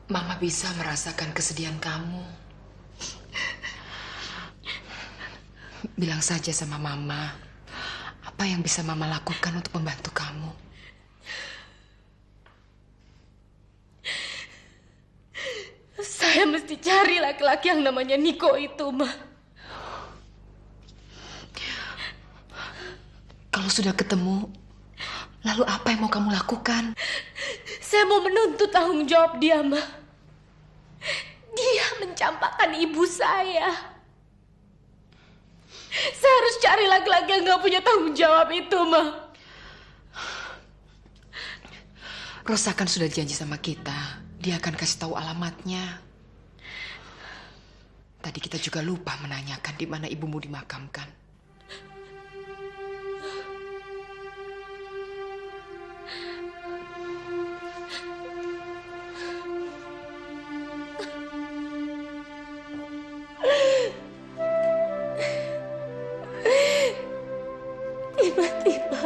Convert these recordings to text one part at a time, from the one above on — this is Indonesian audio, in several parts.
Mama bisa merasakan kesedihan kamu. Bilang saja sama Mama, apa yang bisa Mama lakukan untuk membantu kamu. Saya mesti cari laki-laki yang namanya Niko itu, Ma. Kalau sudah ketemu, lalu apa yang mau kamu lakukan? Saya mau menuntut tanggung jawab dia, Ma. Dia mencampakkan ibu saya. Saya harus cari laki-laki yang gak punya tanggung jawab itu, Ma. Rosa kan sudah janji sama kita. Dia akan kasih tahu alamatnya. Tadi kita juga lupa menanyakan di mana ibumu dimakamkan. Tiba-tiba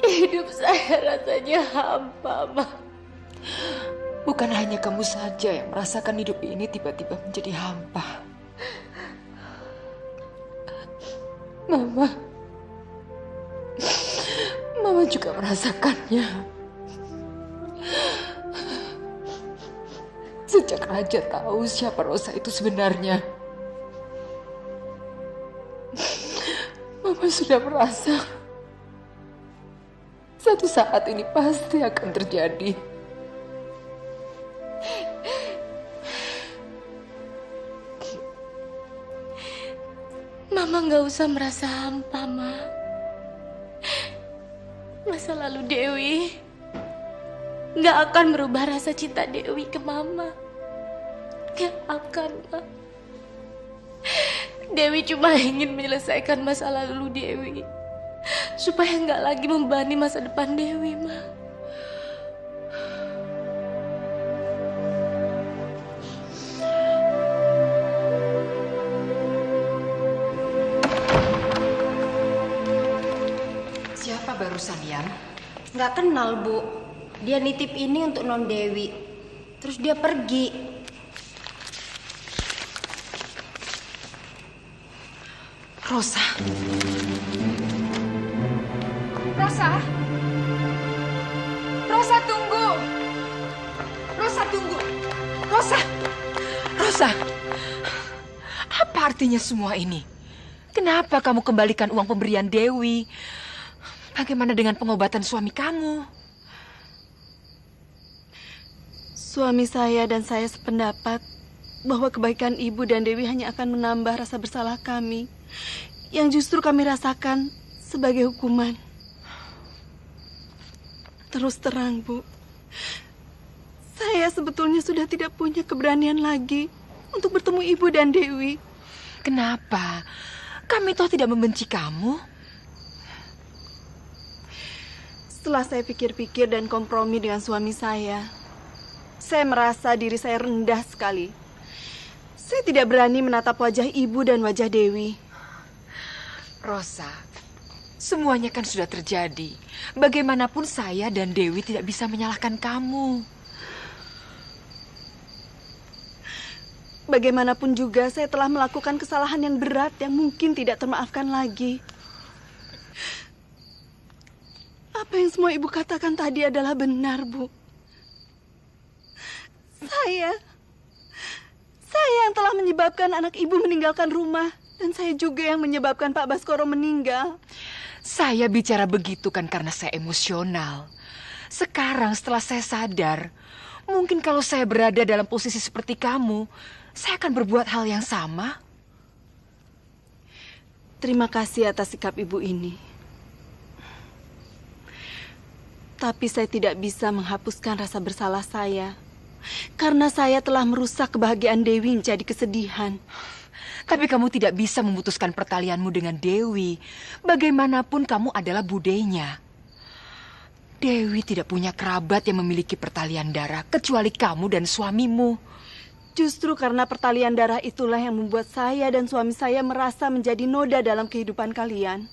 hidup saya rasanya hampa, Ma. Bukan hanya kamu saja yang merasakan hidup ini tiba-tiba menjadi hampa. Mama juga merasakannya. Sejak Raja tahu siapa Rosa itu sebenarnya, Mama sudah merasa satu saat ini pasti akan terjadi. Mama gak usah merasa hampa, Ma. Masa lalu Dewi gak akan merubah rasa cinta Dewi ke Mama. Gak akan, Ma. Dewi cuma ingin menyelesaikan masa lalu Dewi supaya gak lagi membebani masa depan Dewi, Ma. Siapa barusan, Yan? Nggak kenal, Bu. Dia nitip ini untuk Non Dewi. Terus dia pergi. Rosa. Rosa? Rosa, tunggu! Rosa, tunggu! Rosa! Rosa. Apa artinya semua ini? Kenapa kamu kembalikan uang pemberian Dewi? Bagaimana dengan pengobatan suami kamu? Suami saya dan saya sependapat bahwa kebaikan Ibu dan Dewi hanya akan menambah rasa bersalah kami, yang justru kami rasakan sebagai hukuman. Terus terang, Bu, saya sebetulnya sudah tidak punya keberanian lagi untuk bertemu Ibu dan Dewi. Kenapa? Kami toh tidak membenci kamu. Setelah saya pikir-pikir dan kompromi dengan suami saya merasa diri saya rendah sekali. Saya tidak berani menatap wajah Ibu dan wajah Dewi. Rosa, semuanya kan sudah terjadi. Bagaimanapun saya dan Dewi tidak bisa menyalahkan kamu. Bagaimanapun juga saya telah melakukan kesalahan yang berat yang mungkin tidak termaafkan lagi. Apa yang semua Ibu katakan tadi adalah benar, Bu. Saya yang telah menyebabkan anak Ibu meninggalkan rumah. Dan saya juga yang menyebabkan Pak Baskoro meninggal. Saya bicara begitu kan karena saya emosional. Sekarang setelah saya sadar, mungkin kalau saya berada dalam posisi seperti kamu, saya akan berbuat hal yang sama. Terima kasih atas sikap Ibu ini. Tapi saya tidak bisa menghapuskan rasa bersalah saya. Karena saya telah merusak kebahagiaan Dewi menjadi kesedihan. Tapi kamu tidak bisa memutuskan pertalianmu dengan Dewi. Bagaimanapun kamu adalah budenya. Dewi tidak punya kerabat yang memiliki pertalian darah kecuali kamu dan suamimu. Justru karena pertalian darah itulah yang membuat saya dan suami saya merasa menjadi noda dalam kehidupan kalian.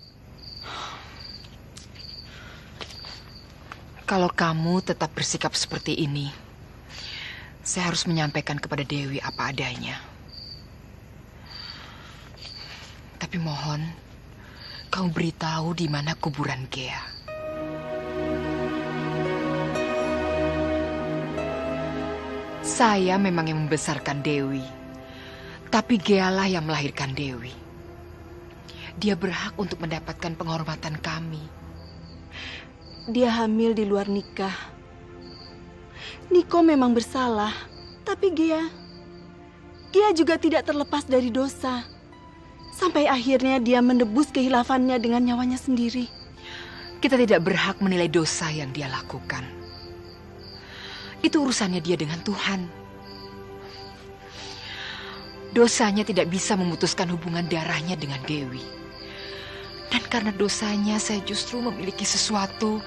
Kalau kamu tetap bersikap seperti ini, saya harus menyampaikan kepada Dewi apa adanya. Tapi mohon, kamu beritahu di mana kuburan Gea. Saya memang yang membesarkan Dewi, tapi Gealah yang melahirkan Dewi. Dia berhak untuk mendapatkan penghormatan kami. Dia hamil di luar nikah. Niko memang bersalah, tapi Gea juga tidak terlepas dari dosa. Sampai akhirnya dia menebus kehilafannya dengan nyawanya sendiri. Kita tidak berhak menilai dosa yang dia lakukan. Itu urusannya dia dengan Tuhan. Dosanya tidak bisa memutuskan hubungan darahnya dengan Dewi. Dan karena dosanya saya justru memiliki sesuatu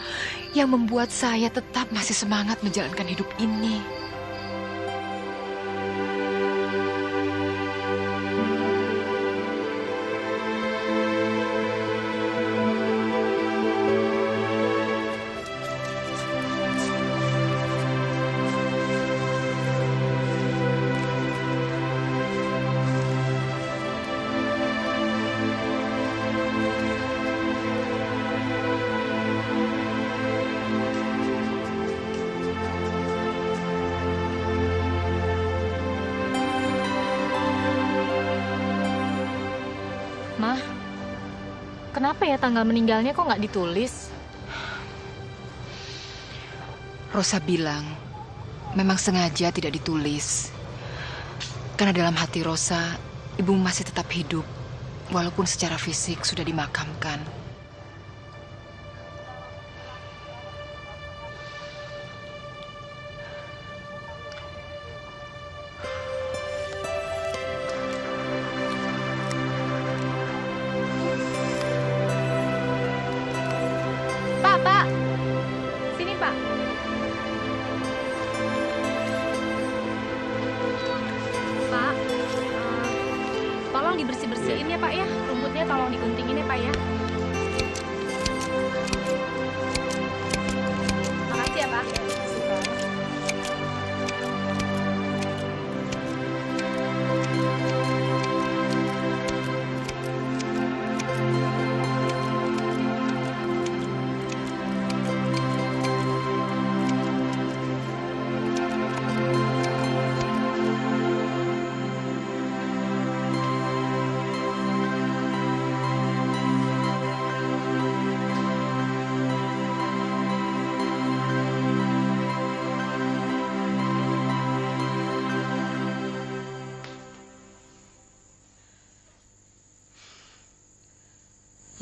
yang membuat saya tetap masih semangat menjalankan hidup ini. Ma, kenapa ya tanggal meninggalnya kok nggak ditulis? Rosa bilang, memang sengaja tidak ditulis. Karena dalam hati Rosa, ibu masih tetap hidup, walaupun secara fisik sudah dimakamkan. Pak, sini Pak. Pak, tolong dibersih-bersihin ya Pak ya. Rumputnya tolong diguntingin ya Pak ya. Makasih ya Pak.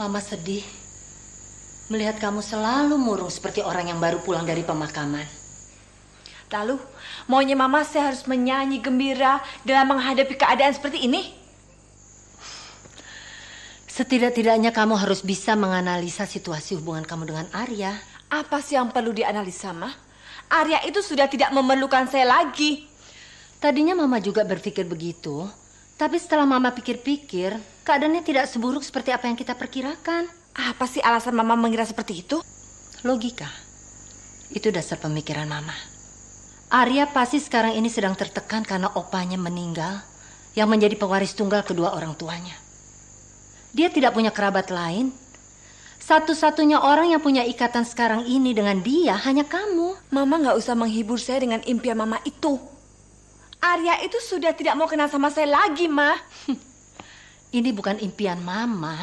Mama sedih melihat kamu selalu murung seperti orang yang baru pulang dari pemakaman. Lalu, maunya Mama saya harus menyanyi gembira dalam menghadapi keadaan seperti ini? Setidak-tidaknya kamu harus bisa menganalisa situasi hubungan kamu dengan Arya. Apa sih yang perlu dianalisa, Ma? Arya itu sudah tidak memerlukan saya lagi. Tadinya Mama juga berpikir begitu, tapi setelah Mama pikir-pikir, keadaannya tidak seburuk seperti apa yang kita perkirakan. Apa sih alasan Mama mengira seperti itu? Logika. Itu dasar pemikiran Mama. Arya pasti sekarang ini sedang tertekan karena opanya meninggal yang menjadi pewaris tunggal kedua orang tuanya. Dia tidak punya kerabat lain. Satu-satunya orang yang punya ikatan sekarang ini dengan dia hanya kamu. Mama nggak usah menghibur saya dengan impian Mama itu. Arya itu sudah tidak mau kenal sama saya lagi, Ma. Ini bukan impian Mama,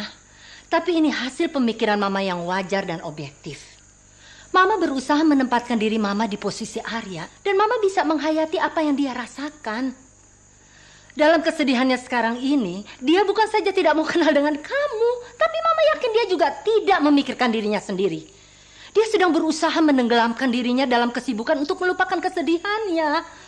tapi ini hasil pemikiran Mama yang wajar dan objektif. Mama berusaha menempatkan diri Mama di posisi Arya, dan Mama bisa menghayati apa yang dia rasakan. Dalam kesedihannya sekarang ini, dia bukan saja tidak mau kenal dengan kamu, tapi Mama yakin dia juga tidak memikirkan dirinya sendiri. Dia sedang berusaha menenggelamkan dirinya dalam kesibukan untuk melupakan kesedihannya.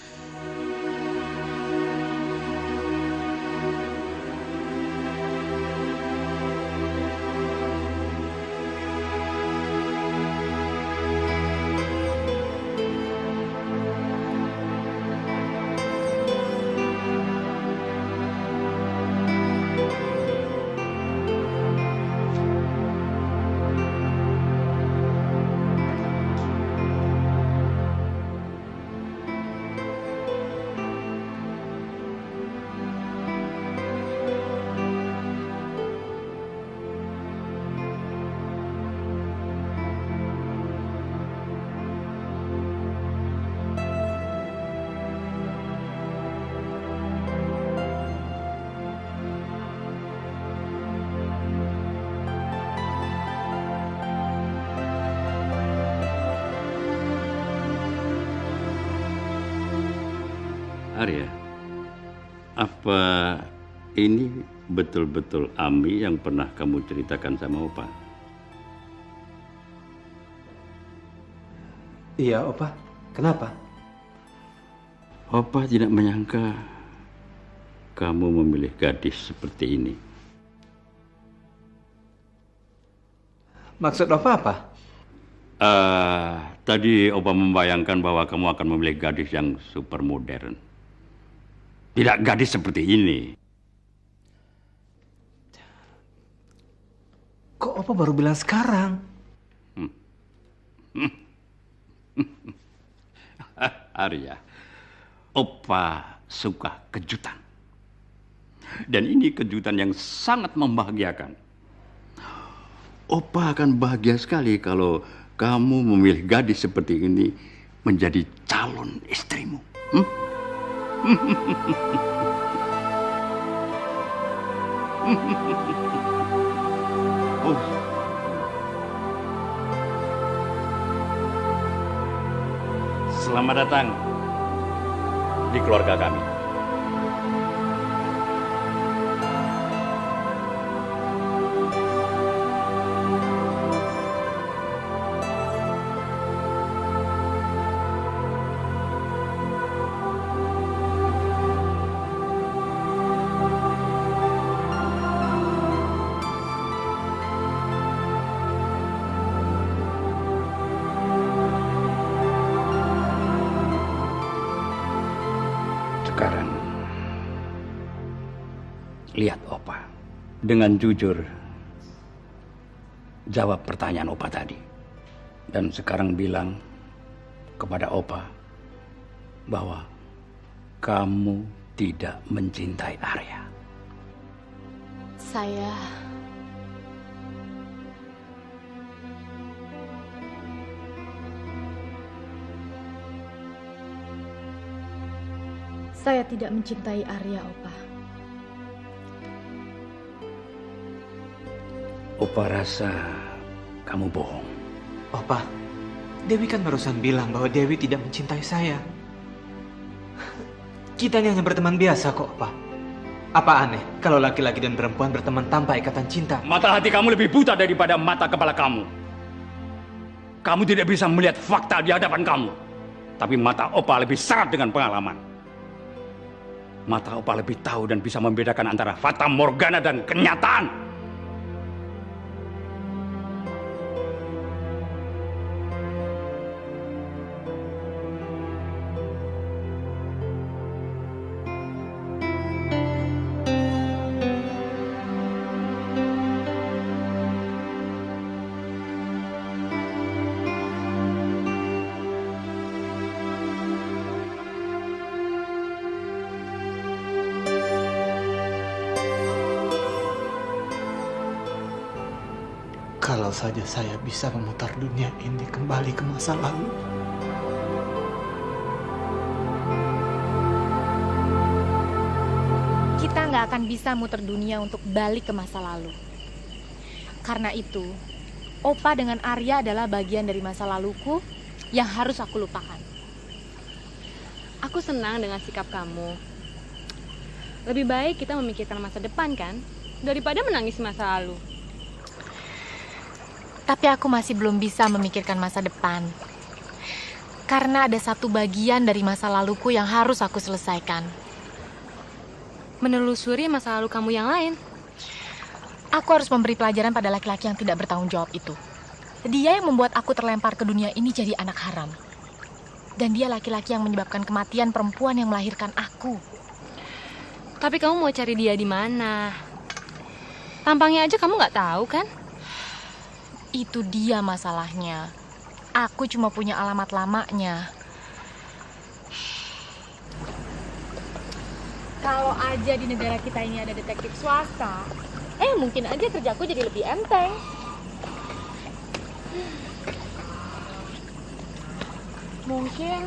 Arya, apa ini betul-betul Ami yang pernah kamu ceritakan sama Opa? Iya, Opa. Kenapa? Opa tidak menyangka kamu memilih gadis seperti ini. Maksud Opa apa? Tadi Opa membayangkan bahwa kamu akan memilih gadis yang super modern. Tidak gadis seperti ini. Kok Opa baru bilang sekarang? Arya, Opa suka kejutan. Dan ini kejutan yang sangat membahagiakan. Opa akan bahagia sekali kalau kamu memilih gadis seperti ini menjadi calon istrimu. Oh. Selamat datang di keluarga kami. Sekarang, lihat Opa. Dengan jujur, jawab pertanyaan Opa tadi. Dan sekarang bilang kepada Opa bahwa kamu tidak mencintai Arya. Saya tidak mencintai Arya, Opa. Opa rasa kamu bohong. Opa, Dewi kan barusan bilang bahwa Dewi tidak mencintai saya. Kita ini hanya berteman biasa kok, Opa. Apa aneh kalau laki-laki dan perempuan berteman tanpa ikatan cinta? Mata hati kamu lebih buta daripada mata kepala kamu. Kamu tidak bisa melihat fakta di hadapan kamu. Tapi mata Opa lebih syarat dengan pengalaman. Mata Opa lebih tahu dan bisa membedakan antara fata morgana dan kenyataan. Kalau saja saya bisa memutar dunia ini kembali ke masa lalu. Kita nggak akan bisa muter dunia untuk balik ke masa lalu. Karena itu, Opa dengan Arya adalah bagian dari masa laluku yang harus aku lupakan. Aku senang dengan sikap kamu. Lebih baik kita memikirkan masa depan kan, daripada menangis masa lalu. Tapi aku masih belum bisa memikirkan masa depan. Karena ada satu bagian dari masa laluku yang harus aku selesaikan. Menelusuri masa lalu kamu yang lain. Aku harus memberi pelajaran pada laki-laki yang tidak bertanggung jawab itu. Dia yang membuat aku terlempar ke dunia ini jadi anak haram. Dan dia laki-laki yang menyebabkan kematian perempuan yang melahirkan aku. Tapi kamu mau cari dia di mana? Tampangnya aja kamu nggak tahu kan? Itu dia masalahnya. Aku cuma punya alamat lamanya. Kalau aja di negara kita ini ada detektif swasta, mungkin aja kerjaku jadi lebih enteng. Mungkin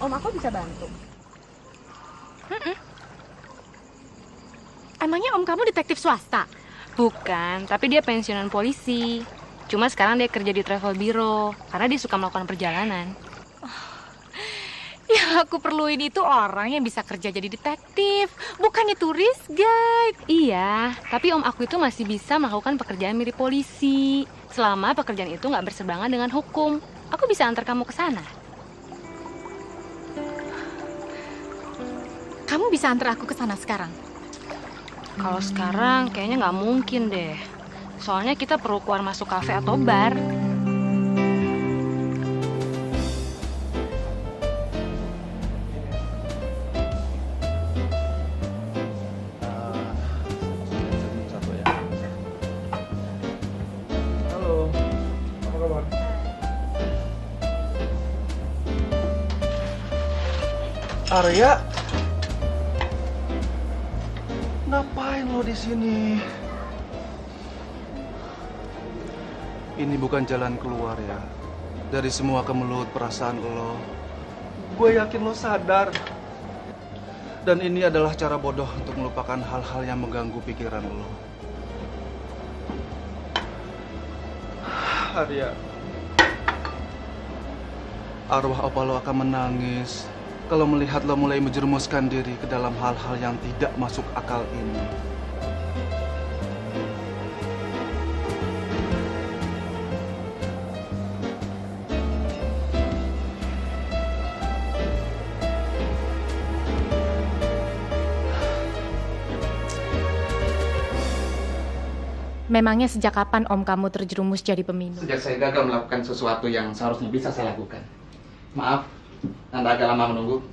om aku bisa bantu. Emangnya om kamu detektif swasta? Bukan, tapi dia pensiunan polisi. Cuma sekarang dia kerja di travel bureau karena dia suka melakukan perjalanan. Ya Yang aku perluin itu orang yang bisa kerja jadi detektif, bukannya turis guide. Iya, tapi om aku itu masih bisa melakukan pekerjaan mirip polisi. Selama pekerjaan itu nggak berseberangan dengan hukum. Aku bisa antar kamu ke sana. Kamu bisa antar aku ke sana sekarang? Kalau sekarang kayaknya nggak mungkin deh. Soalnya kita perlu keluar masuk kafe atau bar. Arya, ngapain lo di sini? Ini bukan jalan keluar ya. Dari semua kemelut perasaan lo, gue yakin lo sadar. Dan ini adalah cara bodoh untuk melupakan hal-hal yang mengganggu pikiran lo. Arya, arwah opa lo akan menangis kalau melihat lo mulai menjerumuskan diri ke dalam hal-hal yang tidak masuk akal ini. Memangnya sejak kapan om kamu terjerumus jadi peminum? Sejak saya gagal melakukan sesuatu yang seharusnya bisa saya lakukan. Maaf, Anda agak lama menunggu.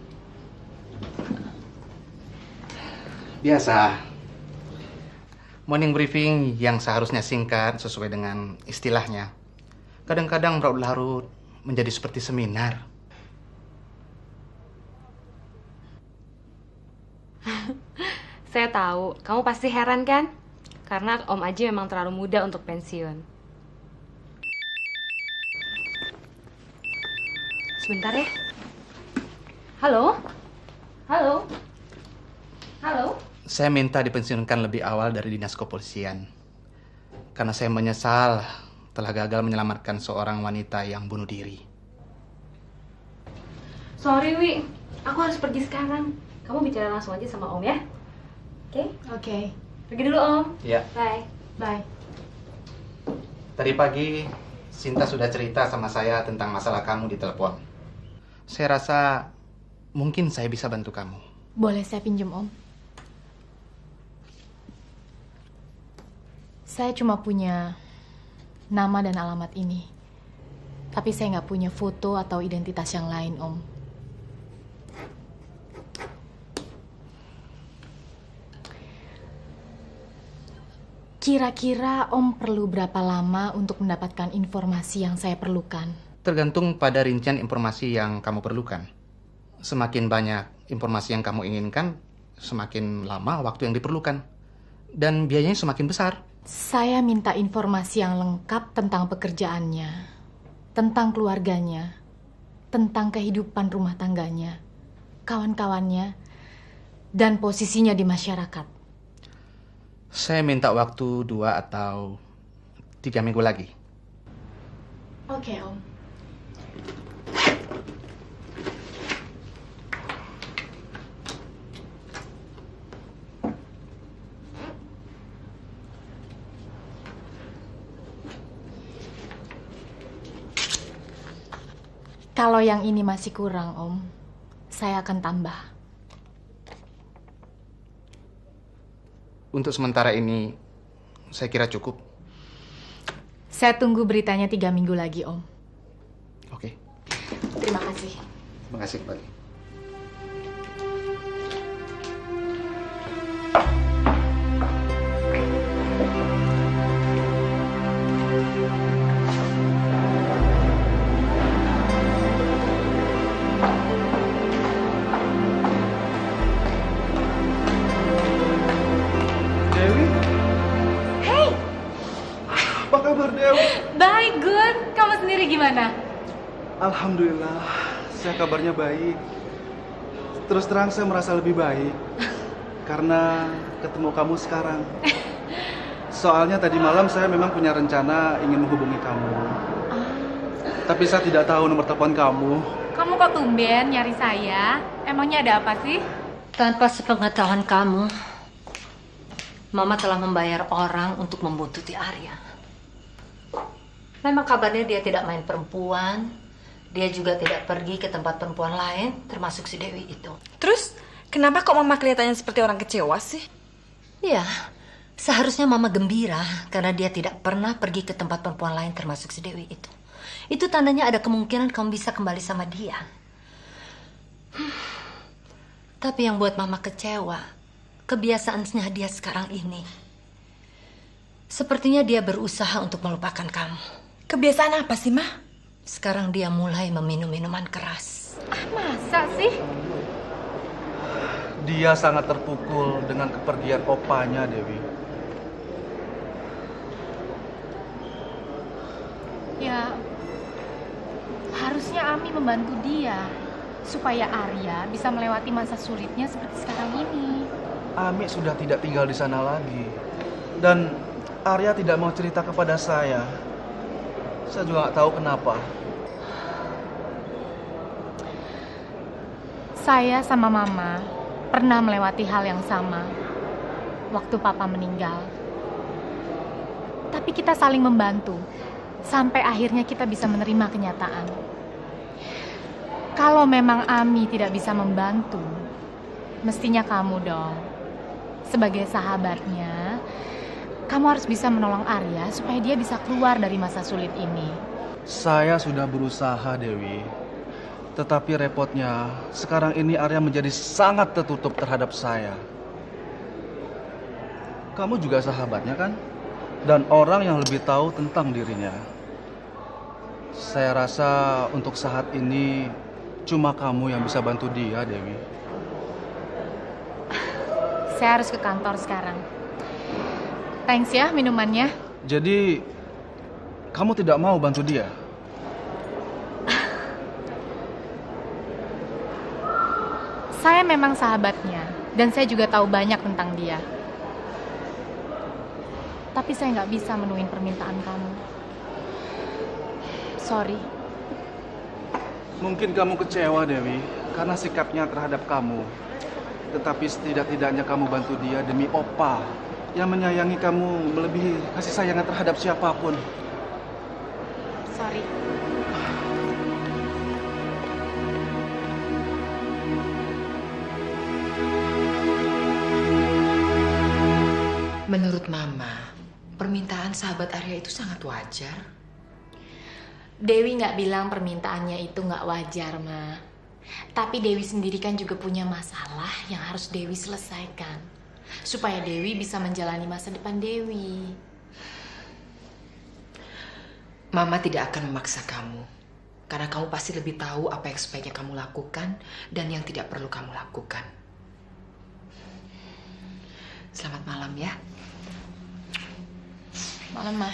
Biasa. Morning briefing yang seharusnya singkat sesuai dengan istilahnya. Kadang-kadang berlarut menjadi seperti seminar. Saya tahu, kamu pasti heran kan? Karena Om Aji memang terlalu muda untuk pensiun. Sebentar ya. Halo? Halo? Halo? Saya minta dipensiunkan lebih awal dari dinas kepolisian. Karena saya menyesal telah gagal menyelamatkan seorang wanita yang bunuh diri. Sorry, Wi. Aku harus pergi sekarang. Kamu bicara langsung aja sama Om ya. Oke? Oke. Pergi dulu, Om. Iya. Bye. Bye. Tadi pagi, Sinta sudah cerita sama saya tentang masalah kamu di telepon. Saya rasa mungkin saya bisa bantu kamu. Boleh saya pinjem om? Saya cuma punya nama dan alamat ini. Tapi saya nggak punya foto atau identitas yang lain, om. Kira-kira om perlu berapa lama untuk mendapatkan informasi yang saya perlukan? Tergantung pada rincian informasi yang kamu perlukan. Semakin banyak informasi yang kamu inginkan, semakin lama waktu yang diperlukan. Dan biayanya semakin besar. Saya minta informasi yang lengkap tentang pekerjaannya, tentang keluarganya, tentang kehidupan rumah tangganya, kawan-kawannya, dan posisinya di masyarakat. Saya minta waktu 2 atau 3 minggu lagi. Oke, om. Kalau yang ini masih kurang, om, saya akan tambah. Untuk sementara ini, saya kira cukup. Saya tunggu beritanya 3 minggu lagi, om. Oke. Terima kasih. Terima kasih kembali. Baik, Gun. Kamu sendiri gimana? Alhamdulillah, saya kabarnya baik. Terus terang saya merasa lebih baik karena ketemu kamu sekarang. Soalnya tadi malam saya memang punya rencana ingin menghubungi kamu. Tapi saya tidak tahu nomor telepon kamu Kamu kok tumben nyari saya? Emangnya ada apa sih? Tanpa sepengetahuan kamu, Mama telah membayar orang untuk membuntuti Arya. Memang kabarnya dia tidak main perempuan. Dia juga tidak pergi ke tempat perempuan lain, termasuk si Dewi itu. Terus, kenapa kok Mama kelihatannya seperti orang kecewa sih? Ya, seharusnya Mama gembira karena dia tidak pernah pergi ke tempat perempuan lain termasuk si Dewi itu. Itu tandanya ada kemungkinan kamu bisa kembali sama dia. Tapi yang buat Mama kecewa, kebiasaannya dia sekarang ini. Sepertinya dia berusaha untuk melupakan kamu. Kebiasaan apa sih, Ma? Sekarang dia mulai meminum minuman keras. Masa sih? Dia sangat terpukul dengan kepergian opanya, Dewi. Ya, harusnya Ami membantu dia supaya Arya bisa melewati masa sulitnya seperti sekarang ini. Ami sudah tidak tinggal di sana lagi. Dan Arya tidak mau cerita kepada saya. Saya juga nggak tahu kenapa. Saya sama Mama pernah melewati hal yang sama waktu Papa meninggal. Tapi kita saling membantu sampai akhirnya kita bisa menerima kenyataan. Kalau memang Ami tidak bisa membantu, mestinya kamu dong. Sebagai sahabatnya, kamu harus bisa menolong Arya supaya dia bisa keluar dari masa sulit ini. Saya sudah berusaha, Dewi. Tetapi repotnya, sekarang ini Arya menjadi sangat tertutup terhadap saya. Kamu juga sahabatnya kan? Dan orang yang lebih tahu tentang dirinya. Saya rasa untuk saat ini cuma kamu yang bisa bantu dia, Dewi. Saya harus ke kantor sekarang. Thanks ya minumannya. Jadi, kamu tidak mau bantu dia? Saya memang sahabatnya, dan saya juga tahu banyak tentang dia. Tapi saya nggak bisa menuhin permintaan kamu. Sorry. Mungkin kamu kecewa, Dewi, karena sikapnya terhadap kamu. Tetapi setidak-tidaknya kamu bantu dia demi Opa yang menyayangi kamu melebihi kasih sayangnya terhadap siapapun. Sorry. Menurut Mama, permintaan sahabat Arya itu sangat wajar. Dewi nggak bilang permintaannya itu nggak wajar, Ma. Tapi Dewi sendiri kan juga punya masalah yang harus Dewi selesaikan. Supaya Dewi bisa menjalani masa depan Dewi. Mama tidak akan memaksa kamu. Karena kamu pasti lebih tahu apa yang sebaiknya kamu lakukan dan yang tidak perlu kamu lakukan. Selamat malam ya. Malam, Ma.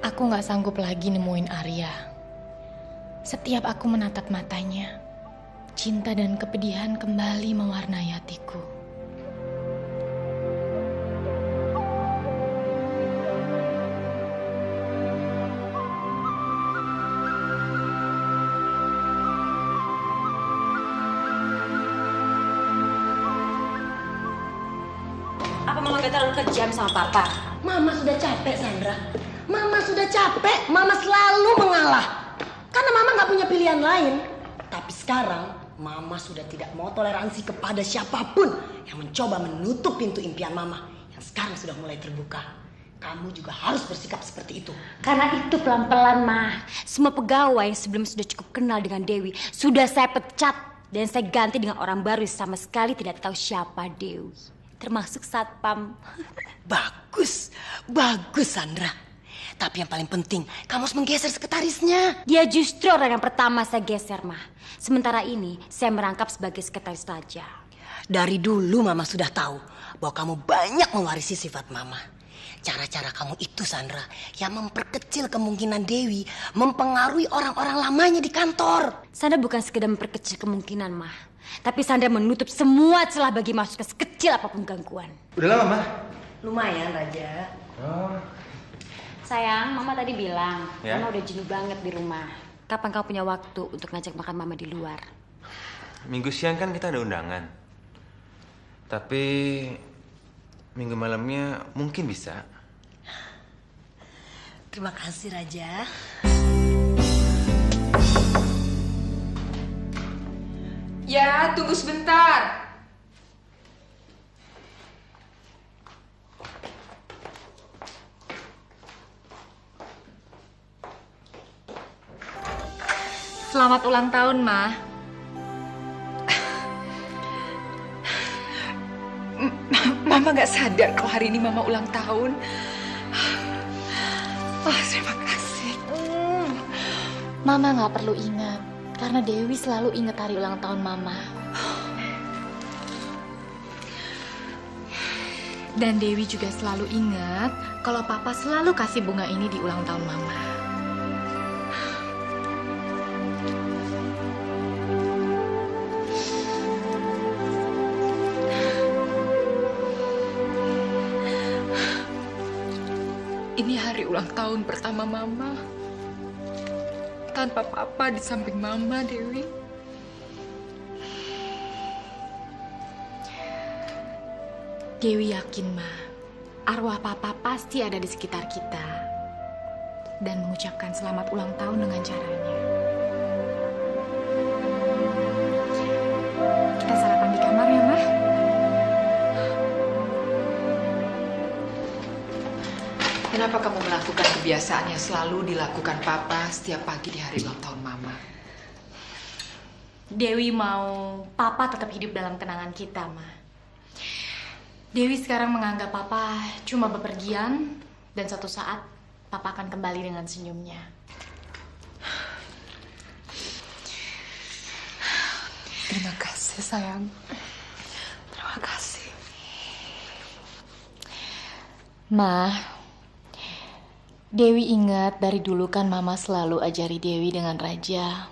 Aku gak sanggup lagi nemuin Arya. Setiap aku menatap matanya, cinta dan kepedihan kembali mewarnai hatiku. Apa Mama gak terlalu kejam sama Papa? Mama sudah capek, Sandra. Mama sudah capek. Mama selalu mengalah. Karena Mama gak punya pilihan lain. Tapi sekarang, Mama sudah tidak mau toleransi kepada siapapun yang mencoba menutup pintu impian Mama yang sekarang sudah mulai terbuka. Kamu juga harus bersikap seperti itu. Karena itu pelan-pelan, Ma. Semua pegawai yang sebelum sudah cukup kenal dengan Dewi sudah saya pecat dan saya ganti dengan orang baru yang sama sekali tidak tahu siapa Dewi. Termasuk satpam. Bagus, bagus Sandra. Tapi yang paling penting, kamu harus menggeser sekretarisnya. Dia justru orang yang pertama saya geser, Ma. Sementara ini, saya merangkap sebagai sekretaris saja. Dari dulu Mama sudah tahu bahwa kamu banyak mewarisi sifat Mama. Cara-cara kamu itu, Sandra, yang memperkecil kemungkinan Dewi mempengaruhi orang-orang lamanya di kantor. Sandra bukan sekedar memperkecil kemungkinan, Mah. Tapi Sandra menutup semua celah bagi masuk ke sekecil apapun gangguan. Udah lama, Mah? Lumayan, Raja. Oh. Sayang, Mama tadi bilang, Ya? Mama udah jenuh banget di rumah. Kapan kamu punya waktu untuk ngajak makan Mama di luar? Minggu siang kan kita ada undangan. Tapi minggu malamnya mungkin bisa. Terima kasih, Raja. Ya, tunggu sebentar. Selamat ulang tahun, Ma. Mama gak sadar kalau hari ini Mama ulang tahun. Oh, terima kasih. Mama nggak perlu ingat, karena Dewi selalu ingat hari ulang tahun Mama. Dan Dewi juga selalu ingat kalau Papa selalu kasih bunga ini di ulang tahun Mama. Ini hari ulang tahun pertama Mama. Tanpa Papa di samping Mama, Dewi. Dewi yakin, Ma, arwah Papa pasti ada di sekitar kita dan mengucapkan selamat ulang tahun dengan caranya. Kita sarapan di kamar ya, Ma? Kenapa kamu melakukan kebiasaan yang selalu dilakukan Papa setiap pagi di hari ulang tahun Mama? Dewi mau Papa tetap hidup dalam kenangan kita, Ma. Dewi sekarang menganggap Papa cuma bepergian dan suatu saat Papa akan kembali dengan senyumnya. Terima kasih, sayang. Terima kasih. Ma, Dewi ingat dari dulu kan Mama selalu ajari Dewi dengan Raja.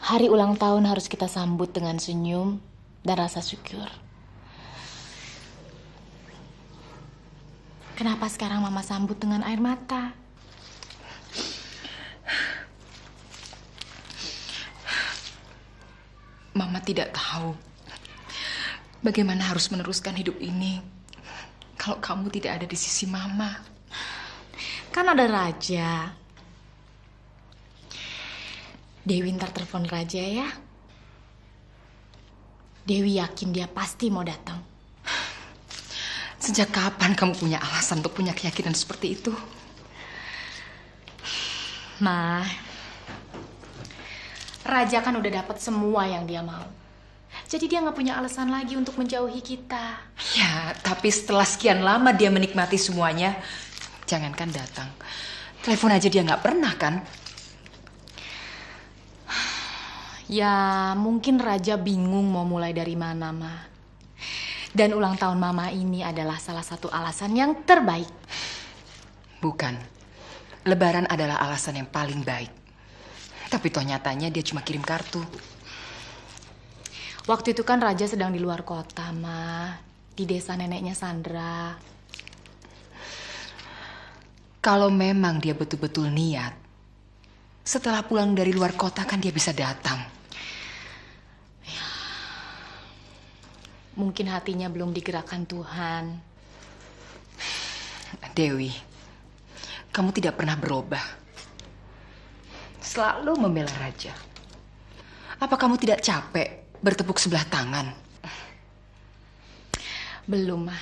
Hari ulang tahun harus kita sambut dengan senyum dan rasa syukur. Kenapa sekarang Mama sambut dengan air mata? Mama tidak tahu bagaimana harus meneruskan hidup ini kalau kamu tidak ada di sisi Mama. Kan ada Raja. Dewi ntar telepon Raja ya. Dewi yakin dia pasti mau datang. Sejak kapan kamu punya alasan untuk punya keyakinan seperti itu? Ma, Raja kan udah dapat semua yang dia mau. Jadi dia nggak punya alasan lagi untuk menjauhi kita. Ya, tapi setelah sekian lama dia menikmati semuanya, jangankan datang. Telepon aja dia nggak pernah kan? Ya, mungkin Raja bingung mau mulai dari mana, Ma. Dan ulang tahun Mama ini adalah salah satu alasan yang terbaik. Bukan. Lebaran adalah alasan yang paling baik. Tapi toh nyatanya dia cuma kirim kartu. Waktu itu kan Raja sedang di luar kota, Ma. Di desa neneknya Sandra. Kalau memang dia betul-betul niat, setelah pulang dari luar kota kan dia bisa datang. Mungkin hatinya belum digerakkan Tuhan. Dewi, kamu tidak pernah berubah. Selalu membela Raja. Apa kamu tidak capek bertepuk sebelah tangan? Belum, Ma.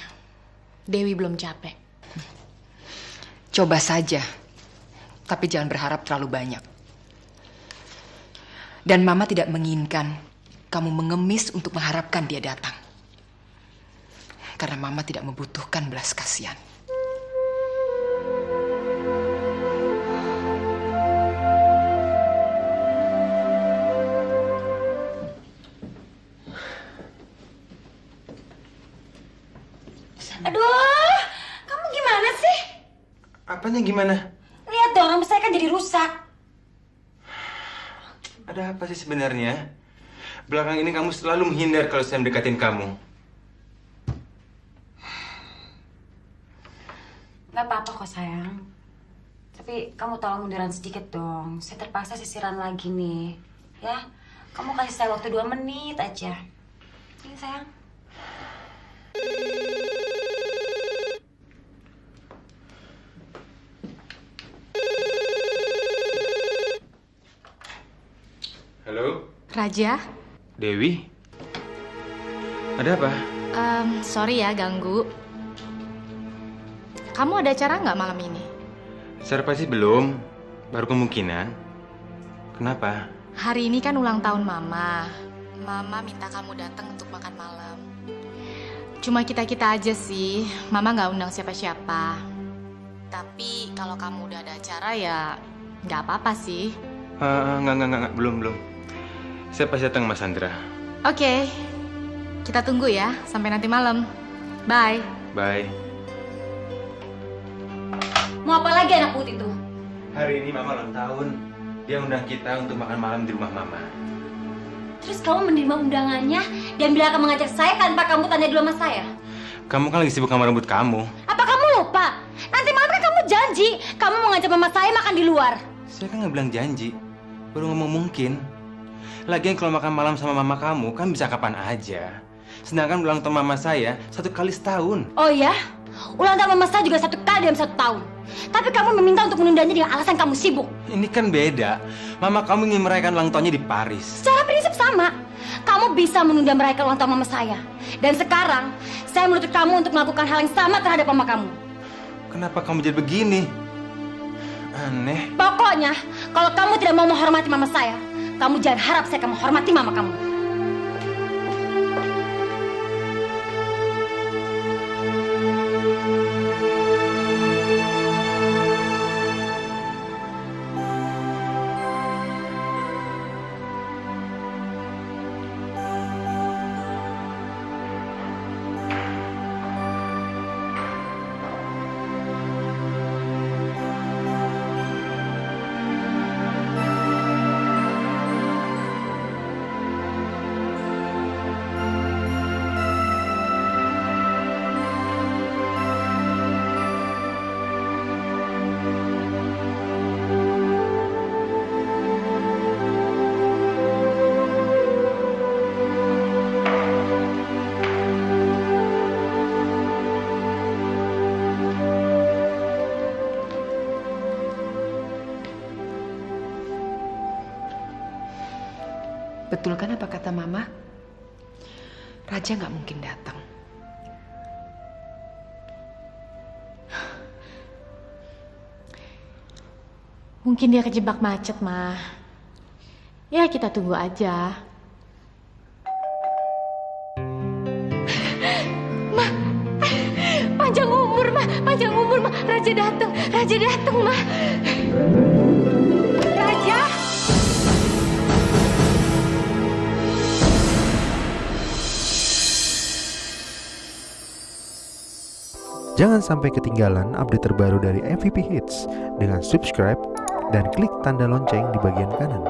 Dewi belum capek. Coba saja, tapi jangan berharap terlalu banyak. Dan Mama tidak menginginkan kamu mengemis untuk mengharapkan dia datang. Karena Mama tidak membutuhkan belas kasihan. Aduh, kamu gimana sih? Apanya gimana? Lihat dong, rambut saya kan jadi rusak. Ada apa sih sebenarnya? Belakang ini kamu selalu menghindar kalau saya mendekatin kamu. Gak apa-apa kok sayang. Tapi kamu tolong munduran sedikit dong. Saya terpaksa sisiran lagi nih. Ya, kamu kasih saya waktu 2 menit aja. Ini sayang. Halo? Raja? Dewi? Ada apa? Sorry ya ganggu. Kamu ada acara nggak malam ini? Secara pasti belum. Baru kemungkinan. Kenapa? Hari ini kan ulang tahun Mama. Mama minta kamu datang untuk makan malam. Cuma kita-kita aja sih. Mama nggak undang siapa-siapa. Tapi kalau kamu udah ada acara ya nggak apa-apa sih. Enggak. Belum. Saya pasti datang, Mas Sandra. Oke. Kita tunggu ya sampai nanti malam. Bye. Bye. Mau apa lagi anak putih itu? Hari ini Mama ulang tahun. Dia undang kita untuk makan malam di rumah Mama. Terus kamu menerima undangannya dan bilang akan mengajak saya tanpa kamu tanya dulu sama saya? Kamu kan lagi sibuk sama rambut kamu. Apa kamu lupa? Nanti malam kan kamu janji kamu mau ngajak mama saya makan di luar. Saya kan nggak bilang janji. Baru ngomong mungkin. Lagian kalau makan malam sama mama kamu kan bisa kapan aja. Sedangkan ulang tahun mama saya 1 kali setahun. Oh ya? Ulang tahun mama saya juga 1 kali dalam 1 tahun. Tapi kamu meminta untuk menundanya dengan alasan kamu sibuk. Ini kan beda. Mama kamu ingin merayakan ulang tahunnya di Paris. Secara prinsip sama. Kamu bisa menunda merayakan ulang tahun mama saya. Dan sekarang, saya menuntut kamu untuk melakukan hal yang sama terhadap mama kamu. Kenapa kamu jadi begini? Aneh. Pokoknya, kalau kamu tidak mau menghormati mama saya, kamu jangan harap saya akan menghormati mama kamu. Betul kan apa kata Mama? Raja nggak mungkin datang. Mungkin dia kejebak macet, Ma. Ya, kita tunggu aja. Ma, panjang umur, Ma. Panjang umur, Ma. Raja datang, Ma. Raja! Jangan sampai ketinggalan update terbaru dari MVP Hits dengan subscribe dan klik tanda lonceng di bagian kanan.